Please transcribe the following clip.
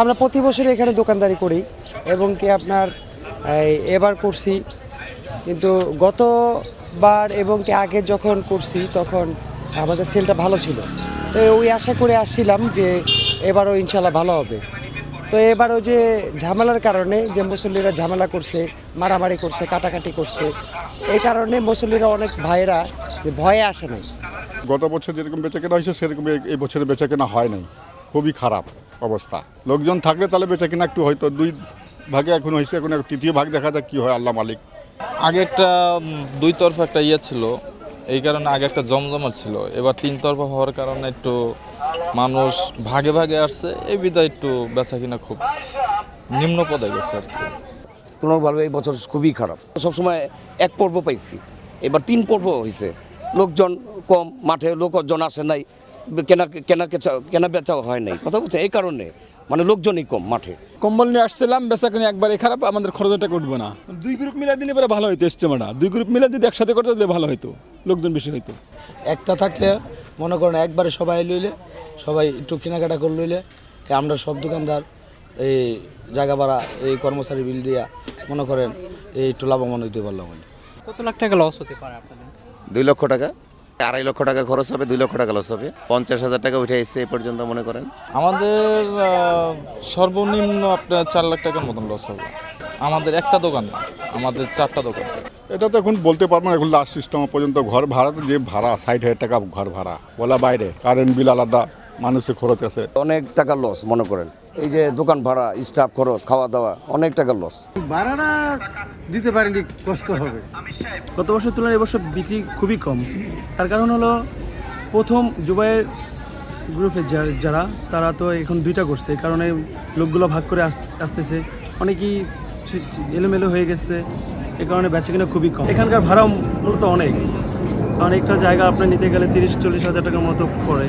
আমরা প্রতি বছর এখানে দোকানদারি করি এবং কি আপনার এবার করছি, কিন্তু গতবার এবং কি আগে যখন করছি তখন আমাদের সেলটা ভালো ছিল। তো ওই আশা করে আসছিলাম যে এবারও ইনশাল্লাহ ভালো হবে। তো এবারও যে ঝামেলার কারণে যে মুসল্লিরা ঝামেলা করছে, মারামারি করছে, কাটাকাটি করছে, এই কারণে মুসল্লিরা অনেক ভাইয়েরা ভয়ে আসে নাই। গত বছর যেরকম বেচাকেনা হয়েছে সেরকম এই বছরের বেচাকেনা হয় নাই, খুবই খারাপ অবস্থা। লোকজন থাকলে তাহলে বেচাকেনা একটু হয়তো দুই ভাগে এখন হয়েছে, এখন তৃতীয় ভাগ দেখা যাক কী হয়, আল্লাহ মালিক। আগে একটা দুই তরফা একটা ছিল, এই কারণে আগে একটা জমজমাট ছিল। এবার তিন তরফা হওয়ার কারণে একটু মানুষ ভাগে ভাগে আসছে, এই বিধায় একটু বেচা কিনা খুব নিম্ন পদে গেছে আর কি। তুলনামূলকভাবে এই বছর খুবই খারাপ। সবসময় এক পর্ব পাইছি, এবার তিন পর্ব হয়েছে। লোকজন কম, মাঠে লোকজন আসে নাই, কেনা বেচাও হয় নাই, কথা বলছেন। এই কারণে মানে লোকজনই কম মাঠে। কম্বল নিয়ে আসছিলাম, বেচাকেনি একবারে খারাপ, আমাদের খরচটা উঠবো না। দুই গ্রুপ মিলে দিলে পরে ভালো হইতো, ইস্তেমাটা দুই গ্রুপ মিলে যদি একসাথে করতে দিলে ভালো হইতো, লোকজন বেশি হইতো। একটা থাকলে মনে করেন একবারে সবাই লইলে, সবাই একটু কেনাকাটা করে লইলে আমরা সব দোকানদার এই জায়গা ভাড়া, এই কর্মচারী বিল দিয়া মনে করেন এই একটু লাভবান হইতে পারলাম। কত লাখ টাকা লস হতে পারে আপনাদের? 2 লক্ষ টাকা, 2.5 লক্ষ টাকা খরচ হবে, 2 লক্ষ টাকা লস হবে। 50,000 টাকা উঠে এসছে এই পর্যন্ত মনে করেন। আমাদের সর্বনিম্ন আপনার 4 লাখ টাকার মতন লস হবে। আমাদের একটা দোকান না, আমাদের 4টা দোকান। এটা তো এখন বলতে পারবো না, এখন লাস্ট সিস্টেম পর্যন্ত ঘর ভাড়া তো যে ভাড়া 60,000 টাকা ঘর ভাড়া, বলা বাইরে কারেন্ট বিল আলাদা, মানুষের খরচ আছে, অনেক টাকা লস মনে করেন। এই যে দোকান ভাড়া, স্টাফ খরচ, খাওয়া দাওয়া, অনেক টাকা লস। ভাড়াটা দিতে পারেনি, কষ্ট হবে। গত বছর তুলনায় এবছর বিক্রি খুবই কম। তার কারণ হলো প্রথম জুবাইয়ের গ্রুপে যারা তারা তো এখন 2টা করছে, এই কারণে লোকগুলো ভাগ করে আসতেছে, অনেকেই এলোমেলো হয়ে গেছে, এই কারণে বেচাকেনা খুবই কম। এখানকার ভাড়া মূলত অনেক, কারণ একটা জায়গা আপনার নিতে গেলে 30-40 হাজার টাকার মতো পড়ে।